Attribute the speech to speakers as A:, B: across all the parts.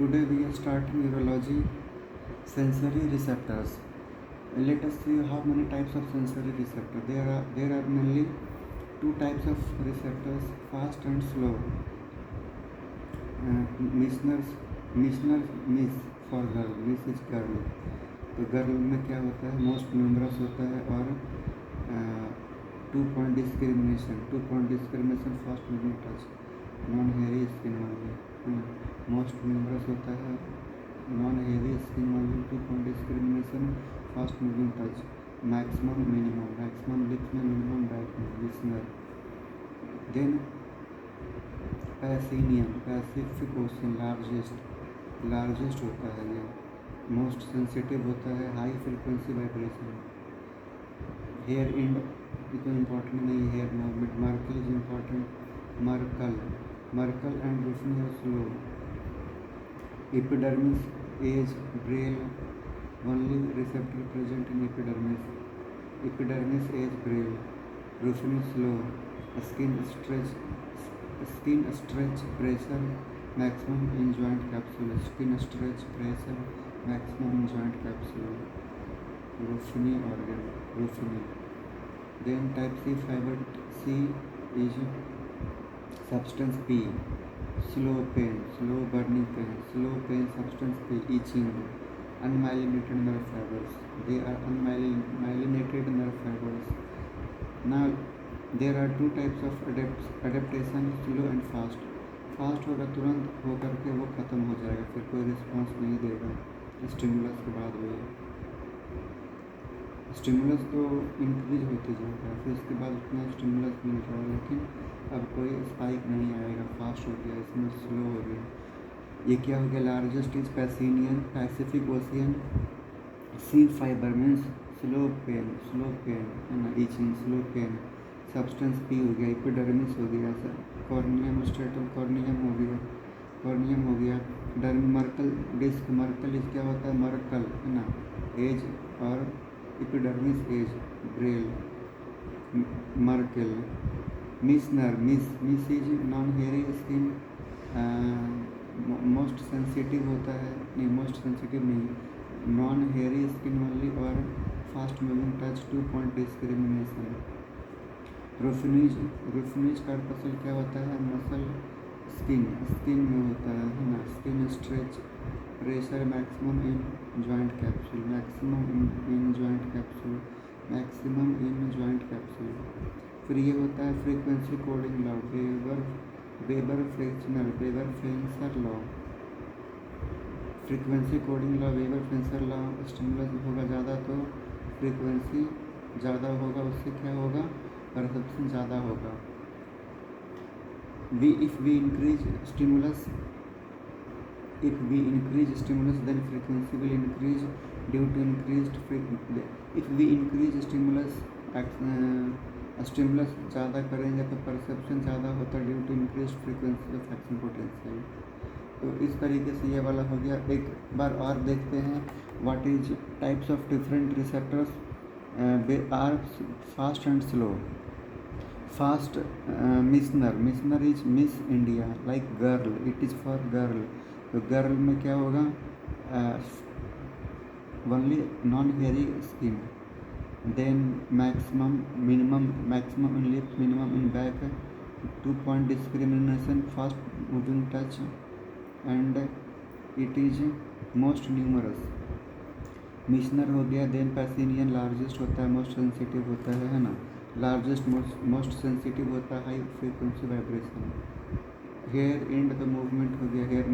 A: Today we are starting neurology, sensory receptors. Let us see how many types of sensory receptors. There are mainly two types of receptors, fast and slow. Miss for girl, miss is girl. तो girl में क्या होता है, most numerous होता है और 2 point discrimination fast moving touch, non hairy skin वाली, most numerous होता है, नॉन हेयरी स्किन वाली, 2 point discrimination, fast moving touch, maximum lips में, मिनिमम बैक में, Meissner. Then Pacific ocean, largest होता है ये, मोस्ट सेंसिटिव होता है, high frequency vibration. Hair and इतना इम्पॉर्टेंट नहीं, hair movement. Merkel is important, Merkel and Ruffini are slow. Epidermis as Braille, only receptor present in epidermis as Braille, Ruffini slow. Skin stretch pressure maximum in joint capsule, skin stretch pressure maximum in joint capsule, Ruffini organ, Ruffini. Then type C fibre C is substance P, slow burning pain, substance P, itching, unmyelinated nerve fibers, they are unmyelinated nerve fibers. Now there are two types of adaptation, slow and fast. Fast होगा, तुरंत होकर के वो ख़त्म हो जाएगा, फिर कोई रिस्पॉन्स नहीं देगा स्टिमुलस के बाद। वो स्टिमुलस तो इंक्रीज होते जाएगा, फिर उसके बाद उतना स्टिमुलस मिल रहा है, लेकिन अब कोई स्पाइक नहीं आएगा, फास्ट हो गया, इसमें स्लो हो गया। ये क्या हो गया, largest is Pacific Ocean, C fiber means slow pain है ना, itching, slow pain, substance P हो गया, एपिडर्मिस हो गया, कॉर्नियम स्ट्रेटम, कॉर्नियम हो गया, मर्कल डिस्क, मर्कल इज क्या होता है, मर्कल है ना, एज, और epidermis as, Braille, Merkel. Miss is non hairy skin, most sensitive होता है, नॉन हेयरी स्किन वाली और fast moving touch, 2 point discrimination. Ruffini's corpuscle क्या होता है, मसल स्किन में होता है ना, skin stretch pressure maximum in joint capsule, maximum in joint capsule. फिर ये होता है frequency coding law, Weber Fechner law, frequency coding law, Weber Fechner law. Stimulus होगा ज़्यादा तो फ्रीक्वेंसी ज़्यादा होगा, उससे क्या होगा, परसेप्शन ज़्यादा होगा। If we increase stimulus then frequency will increase due to increased frequency. If we increase stimulus ज़्यादा करेंगे तो परसेप्शन ज़्यादा होता है, due to increase frequency of action potential. तो इस तरीके से ये वाला हो गया। एक बार और देखते हैं, what is types of different receptors are fast and slow. Fast, Meissner is miss India, like girl, it is for girl. तो गर्ल में क्या होगा, only non hairy skin. Then maximum in lips, minimum in back, 2 point discrimination, fast moving touch, and it is most numerous. Meissner हो गया। Then पैसिनियन, largest होता है, most sensitive होता है ना, लार्जेस्ट मोस्ट सेंसिटिव होता है, high frequency vibration. Hair end the movement हो गया, hair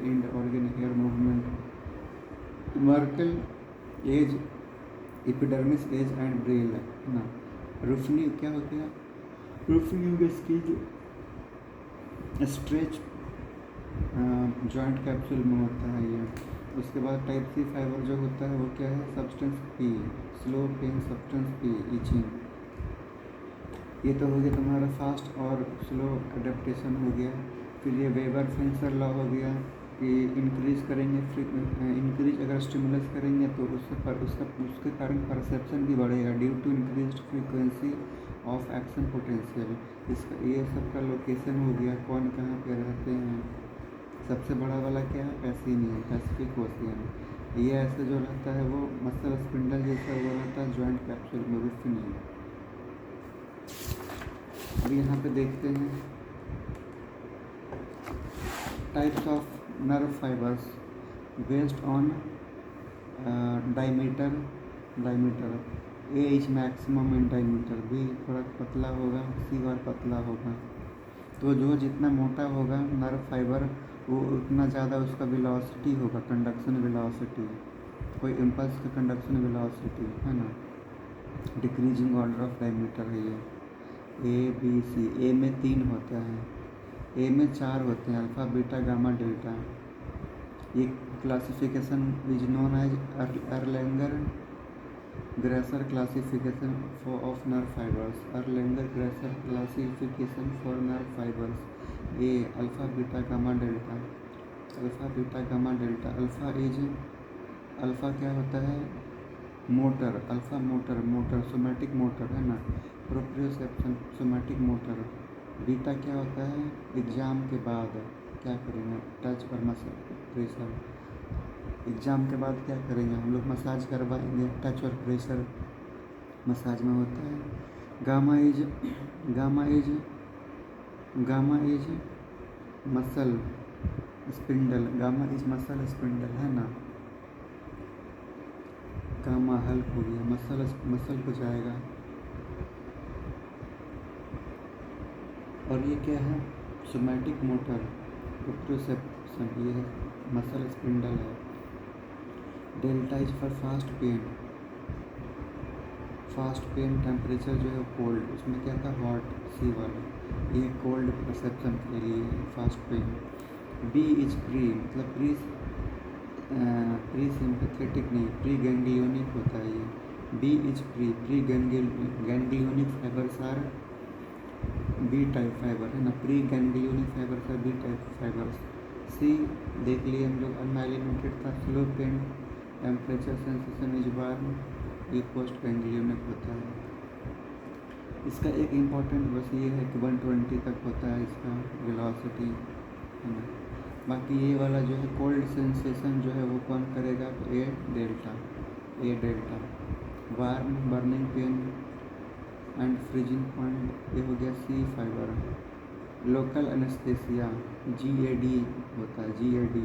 A: end organ, hair movement. Merkel edge, epidermis edge and Braille है ना। रूफनी क्या हो गया, Ruffini skin stretch joint capsule में होता है ये। उसके बाद टाइप सी फाइबर जो होता है वो क्या है, substance P, slow pain, substance P, itching. ये तो हो गया तुम्हारा फास्ट और स्लो एडेप्टेशन हो गया। फिर ये वेबर फेंसर लॉ हो गया कि इंक्रीज करेंगे, इंक्रीज अगर स्टिमुलस करेंगे तो उसके कारण परसेप्शन भी बढ़ेगा, due to increase frequency of action potential. इसका ये सब का लोकेशन हो गया, कौन कहाँ पे रहते हैं, सबसे बड़ा वाला क्या है, पैसिनियम, पैसिफिक ओशियन। ये ऐसे जो रहता है वो मसल स्पिंडल जैसा वो रहता है जॉइंट कैप्सूल में, विफ नहीं। अब यहाँ पे देखते हैं types of nerve fibers based on diameter. A is maximum in diameter, B थोड़ा पतला होगा, सी बार पतला होगा। तो जो जितना मोटा होगा नर्व फाइबर वो उतना ज़्यादा उसका वेलोसिटी होगा, कंडक्शन वेलोसिटी, कोई इम्पल्स का कंडक्शन वेलोसिटी है ना। डिक्रीजिंग ऑर्डर ऑफ डायमीटर है ये। ए बी सी, ए में 3 होता है, ए में 4 होते हैं, अल्फ़ा बीटा गामा डेल्टा। ये classification is known as Erlanger Gasser classification of nerve fibres. Erlanger Gasser classification for nerve fibres. A alpha beta gamma delta, alpha beta gamma delta. Alpha क्या होता है, motor, alpha motor somatic motor है ना, proprioception somatic motor. Beta क्या होता है, exam के बाद क्या करेंगे, टच और मसल प्रेशर। एग्ज़ाम के बाद क्या करेंगे हम लोग, मसाज करवाएंगे, टच और प्रेशर मसाज में होता है। Gamma is muscle spindle, gamma is muscle spindle है ना। गामा हल्क हो गया, मसल को जाएगा। और ये क्या है, सोमैटिक मोटर, प्रोप्रियोसेप्शन, ये है मसल स्पिंडल है। Delta is for fast pain temperature जो है कोल्ड, उसमें क्या था हॉट, सी वाला, ये कोल्ड परसेप्शन के लिए fast pain. B is pre, मतलब प्री सिंपैथेटिक नहीं, प्री गैंग्लियोनिक होता है ये। B is pre ganglionic fibres are B type fibre है ना, pre ganglionic fibres are B type fibres. C देख लिए हम लोग, अनमाइलिनेटेड था, slow pain temperature sensation is warm, ये पोस्ट गैंग्लियोनिक होता है। इसका एक इम्पॉर्टेंट बस ये है कि 120 तक होता है इसका वेलोसिटी है ना। बाकी ये वाला जो है कोल्ड सेंसेशन जो है वो कौन करेगा, तो A delta. Warm burning pain and freezing point, ये हो गया C fibre. Local anaesthesia GAD होता है, GAD।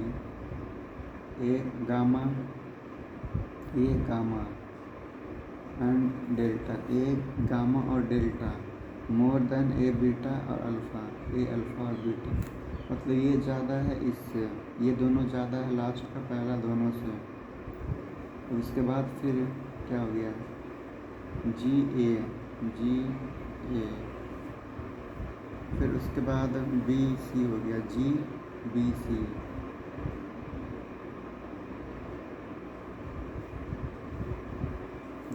A: A gamma and delta, A gamma और delta more than A beta और अल्फ़ा, ए अल्फ़ा और बीटा, मतलब ये ज़्यादा है इससे, ये दोनों ज़्यादा है लास्ट का पहला दोनों से। और इसके बाद फिर क्या हो गया, GA, फिर उसके बाद BC हो गया, GBC।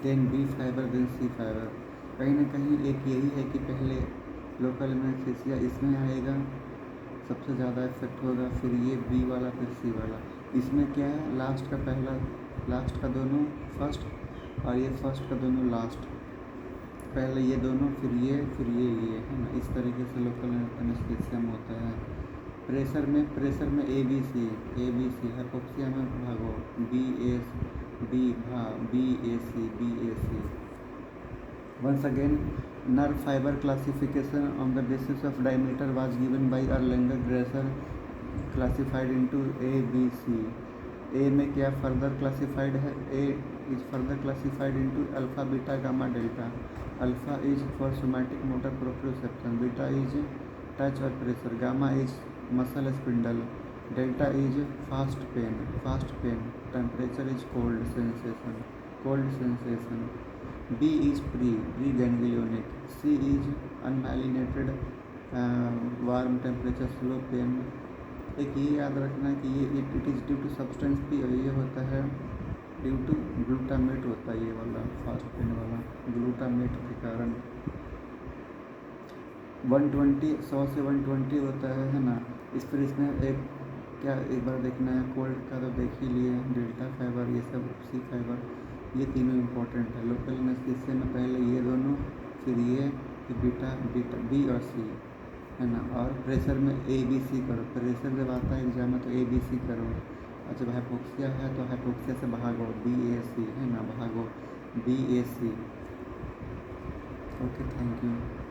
A: Then B fiber, then C fiber. कहीं ना कहीं एक यही है कि पहले लोकल एनेस्थीसिया इसमें आएगा, सबसे ज़्यादा इफेक्ट होगा, फिर ये बी वाला, फिर सी वाला। इसमें क्या है, लास्ट का दोनों फर्स्ट और ये फर्स्ट का दोनों लास्ट, पहले ये दोनों फिर ये है ना। इस तरीके से लोकल एनेस्थीसिया में होता है। प्रेशर में ABC, हाइपोक्सिया में भागो BAC। Once again, nerve fiber classification on the basis of diameter was given by Erlanger Grasser, classified into A, B, C. A में क्या फर्दर क्लासिफाइड है, A is further classified into alpha, beta, gamma, delta. Alpha is for somatic motor proprioception, beta is touch or pressure, gamma is muscle spindle, delta is fast pain, temperature is cold sensation. B is pre-ganglionic, C is unmyelinated, warm temperature, slow pain। एक ये याद रखना कि ये it is due to substance P, और ये होता है ड्यू टू ग्लूटामेट होता है, ये वाला फास्ट पेन वाला ग्लूटामेट के कारण। 100 से 120 होता है ना। फिर इसमें एक बार देखना है, कोल्ड का तो देख ही लिए, डेल्टा फाइबर, ये सब सी फाइबर, ये तीनों इम्पोर्टेंट है। लोकल एनेस्थीसिया में पहले ये दोनों, फिर ये बीटा बी और सी। है ना। और प्रेशर में ABC करो, प्रेशर जब आता है एग्जाम में तो ABC करो। और जब हाइपोक्सिया है तो हाइपोक्सिया से भागो, BAC, है ना, भागो BAC। Okay, thank you.